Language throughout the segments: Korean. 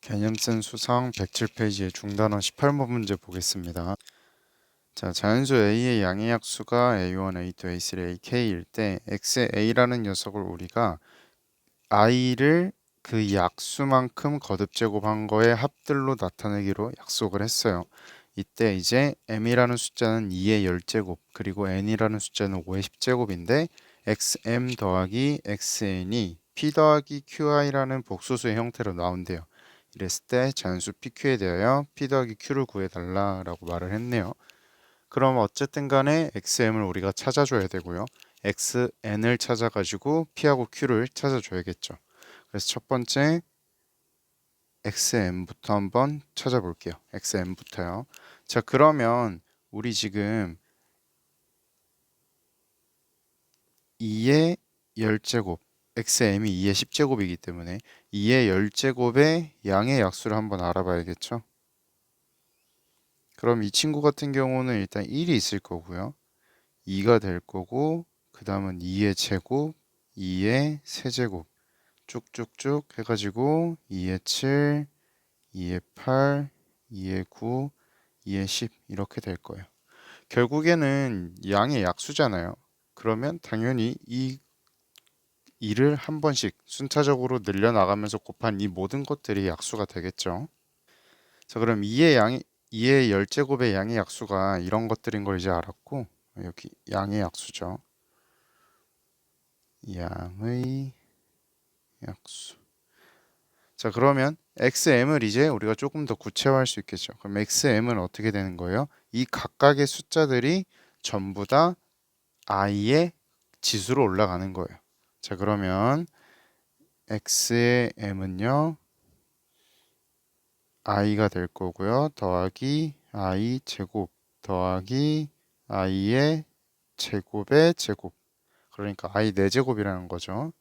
개념센 수상 107페이지의 중단원 18번 문제 보겠습니다. 자, 자연수 A의 양의 약수가 A1, A2, A3, AK일 때 X의 A라는 녀석을 우리가 I를 그 약수만큼 거듭제곱한 거의 합들로 나타내기로 약속을 했어요. 이때 이제 M이라는 숫자는 2의 10제곱 그리고 N이라는 숫자는 5의 10제곱인데 XM 더하기 XN이 P 더하기 QI라는 복소수의 형태로 나온대요. 이랬을 때 자연수 PQ에 대하여 P 더하기 Q를 구해달라라고 말을 했네요. 그럼 어쨌든 간에 XM을 우리가 찾아줘야 되고요. XN을 찾아가지고 P하고 Q를 찾아줘야겠죠. 그래서 첫 번째 XM부터 한번 찾아볼게요. XM부터요. 자, 그러면 우리 지금 2의 10제곱 XM이 2의 10제곱이기 때문에 2의 10제곱의 양의 약수를 한번 알아봐야겠죠. 그럼 이 친구 같은 경우는 일단 1이 있을 거고요. 2가 될 거고 그 다음은 2의 제곱, 2의 세제곱 쭉쭉쭉 해가지고 2의 7, 2의 8, 2의 9, 2의 10 이렇게 될 거예요. 결국에는 양의 약수잖아요. 그러면 당연히 이 2를 한 번씩 순차적으로 늘려나가면서 곱한 이 모든 것들이 약수가 되겠죠. 자, 그럼 2의 10제곱의 양의 약수가 이런 것들인 걸 이제 알았고, 여기 양의 약수죠. 양의 약수. 자, 그러면 XM을 이제 우리가 조금 더 구체화할 수 있겠죠. 그럼 XM은 어떻게 되는 거예요? 이 각각의 숫자들이 전부 다 I의 지수로 올라가는 거예요. 자, 그러면 X의 M은요, I가 될 거고요. 더하기 I 제곱 더하기 I의 제곱의 제곱. 그러니까 I 4제곱이라는 거죠.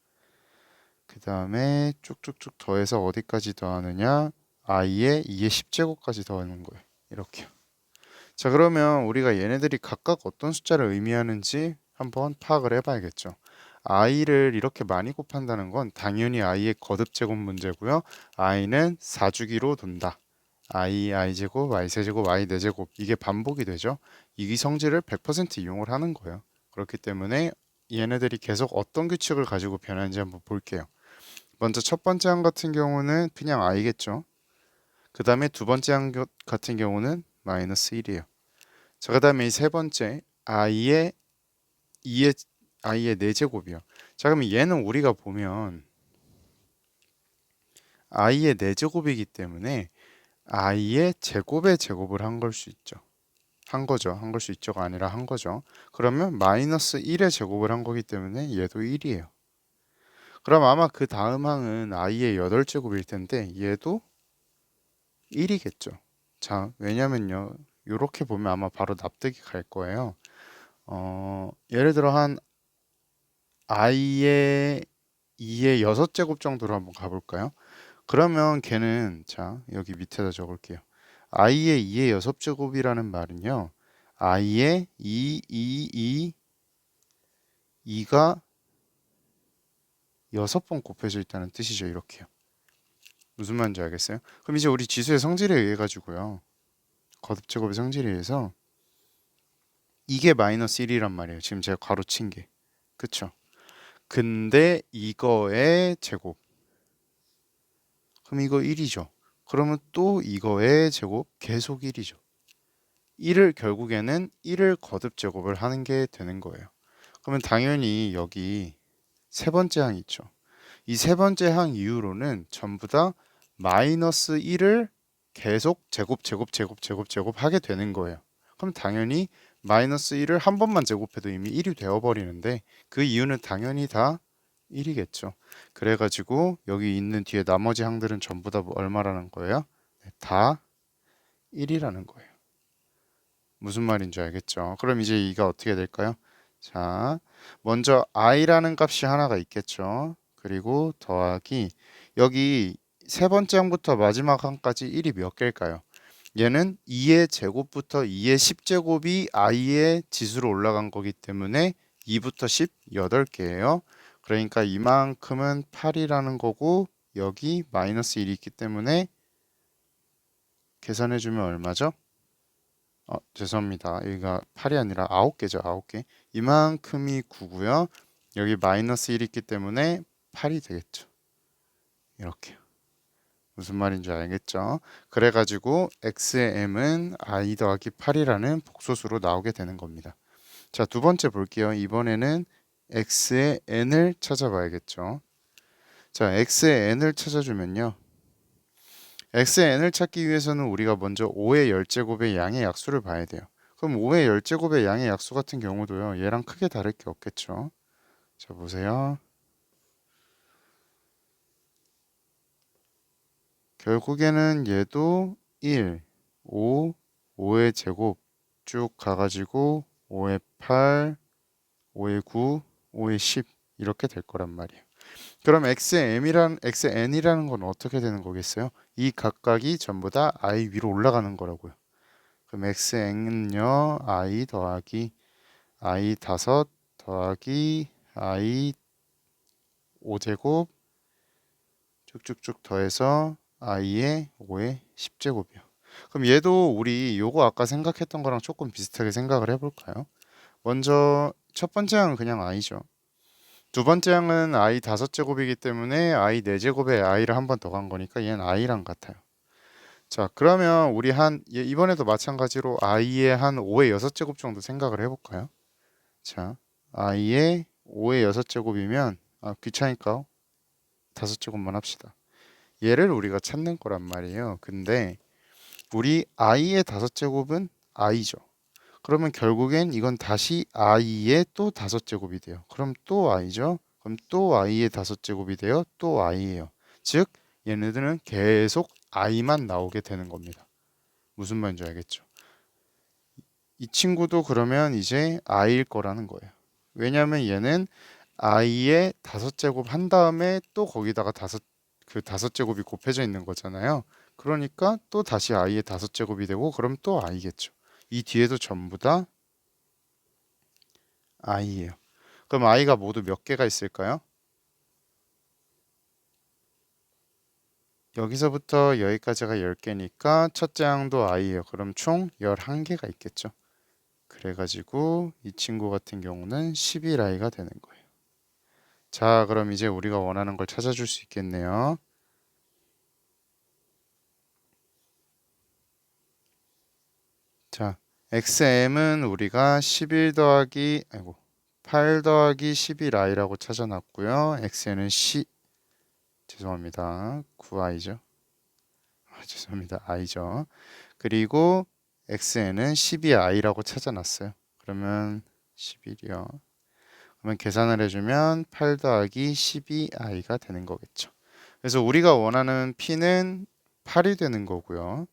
그 다음에 쭉쭉쭉 더해서 어디까지 더하느냐? I의 2의 10제곱까지 더하는 거예요. 이렇게요. 자, 그러면 우리가 얘네들이 각각 어떤 숫자를 의미하는지 한번 파악을 해봐야겠죠. I를 이렇게 많이 곱한다는 건 당연히 I의 거듭제곱 문제고요. I는 4주기로 돈다. I제곱, I세제곱, I4제곱 이게 반복이 되죠. 이 성질을 100% 이용을 하는 거예요. 그렇기 때문에 얘네들이 계속 어떤 규칙을 가지고 변하는지 한번 볼게요. 먼저 첫 번째 항 같은 경우는 그냥 I겠죠. 그 다음에 두 번째 항 같은 경우는 마이너스 1이에요. 자, 그 다음에 이 세 번째 I의 2의 I의 4제곱이요. 자, 그러면 얘는 우리가 보면 I의 4제곱이기 때문에 I의 제곱의 제곱을 한 걸 수 있죠. 한 거죠. 한 걸 수 있죠가 아니라 한 거죠. 그러면 마이너스 1의 제곱을 한 거기 때문에 얘도 1이에요. 그럼 아마 그 다음 항은 I의 8제곱일 텐데 얘도 1이겠죠. 자, 왜냐면요. 이렇게 보면 아마 바로 납득이 갈 거예요. 예를 들어 한 I의 2의 6제곱 정도로 한번 가볼까요? 그러면 걔는 자 여기 밑에다 적을게요. I의 2의 6제곱이라는 말은요. I의 2가 6번 곱해져 있다는 뜻이죠. 이렇게요. 무슨 말인지 알겠어요? 그럼 이제 우리 지수의 성질에 의해 가지고요. 거듭제곱의 성질에 의해서 이게 마이너스 1이란 말이에요. 지금 제가 괄호친 게. 그쵸? 근데 이거의 제곱. 그럼 이거 1이죠. 그러면 또 이거의 제곱 계속 1이죠. 1을 결국에는 1을 거듭 제곱을 하는 게 되는 거예요. 그러면 당연히 여기 세 번째 항 있죠. 이 세 번째 항 이후로는 전부 다 마이너스 1을 계속 제곱 하게 되는 거예요. 그럼 당연히 마이너스 1을 한 번만 제곱해도 이미 1이 되어버리는데 그 이유는 당연히 다 1이겠죠. 그래가지고 여기 있는 뒤에 나머지 항들은 전부 다 얼마라는 거예요? 네, 다 1이라는 거예요. 무슨 말인지 알겠죠? 그럼 이제 이가 어떻게 될까요? 자, 먼저 i라는 값이 하나가 있겠죠. 그리고 더하기 여기 세 번째 항부터 마지막 항까지 1이 몇 개일까요? 얘는 2의 제곱부터 2의 10제곱이 i의 지수로 올라간 거기 때문에 2부터 10, 8개예요. 그러니까 이만큼은 8이라는 거고 여기 마이너스 1이 있기 때문에 계산해주면 얼마죠? 죄송합니다. 여기가 8이 아니라 9개죠. 9개. 이만큼이 9고요. 여기 마이너스 1이 있기 때문에 8이 되겠죠. 이렇게요. 무슨 말인지 알겠죠? 그래가지고 x의 m은 i 더하기 8이라는 복소수로 나오게 되는 겁니다. 자, 두 번째 볼게요. 이번에는 x의 n을 찾아봐야겠죠. 자, x의 n을 찾아주면요. x의 n을 찾기 위해서는 우리가 먼저 5의 열제곱의 양의 약수를 봐야 돼요. 그럼 5의 열제곱의 양의 약수 같은 경우도요. 얘랑 크게 다를 게 없겠죠. 자, 보세요. 결국에는 얘도 1, 5, 5의 제곱 쭉 가가지고 5의 8, 5의 9, 5의 10 이렇게 될 거란 말이에요. 그럼 x의 n이라는 건 어떻게 되는 거겠어요? 이 각각이 전부 다 i 위로 올라가는 거라고요. 그럼 xn은요 i 더하기 i 다섯 더하기 i 5제곱 쭉쭉쭉 더해서 i의 5의 10제곱이요. 그럼 얘도 우리 요거 아까 생각했던 거랑 조금 비슷하게 생각을 해볼까요? 먼저 첫 번째 항은 그냥 i죠. 두 번째 항은 i 5제곱이기 때문에 i 4제곱에 i를 한 번 더 간 거니까 얘는 i랑 같아요. 자, 그러면 우리 이번에도 마찬가지로 i의 한 5의 6제곱 정도 생각을 해볼까요? 자, i의 5의 6제곱이면 귀찮으니까 5제곱만 합시다. 얘를 우리가 찾는 거란 말이에요. 근데 우리 i의 5제곱은 i죠. 그러면 결국엔 이건 다시 i의 또 5제곱이 돼요. 그럼 또 i죠. 그럼 또 i의 5제곱이 돼요. 또 i예요. 즉 얘네들은 계속 i만 나오게 되는 겁니다. 무슨 말인지 알겠죠? 이 친구도 그러면 이제 i일 거라는 거예요. 왜냐하면 얘는 i의 5제곱 한 다음에 또 거기다가 그 5제곱이 곱해져 있는 거잖아요. 그러니까 또 다시 i의 5제곱이 되고 그럼 또 i겠죠. 이 뒤에도 전부 다 i예요. 그럼 i가 모두 몇 개가 있을까요? 여기서부터 여기까지가 10개니까 첫째 항도 i예요. 그럼 총 11개가 있겠죠. 그래가지고 이 친구 같은 경우는 11i가 되는 거예요. 자, 그럼 이제 우리가 원하는 걸 찾아줄 수 있겠네요. 자, xm은 우리가 11 더하기 8 더하기 11i라고 찾아놨고요. xn은 죄송합니다. 9i죠. 죄송합니다. i죠. 그리고 xn은 12i라고 찾아놨어요. 그러면 11이요. 그러면 계산을 해주면 8 더하기 12i가 되는 거겠죠. 그래서 우리가 원하는 p는 8이 되는 거고요.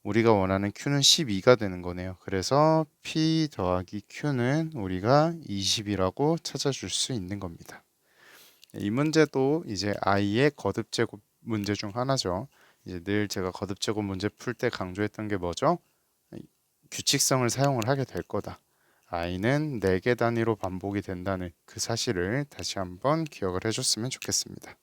우리가 원하는 q는 12가 되는 거네요. 그래서 p 더하기 q는 우리가 20이라고 찾아줄 수 있는 겁니다. 이 문제도 이제 i의 거듭제곱 문제 중 하나죠. 이제 늘 제가 거듭제곱 문제 풀 때 강조했던 게 뭐죠? 규칙성을 사용을 하게 될 거다. i는 4개 단위로 반복이 된다는 그 사실을 다시 한번 기억을 해줬으면 좋겠습니다.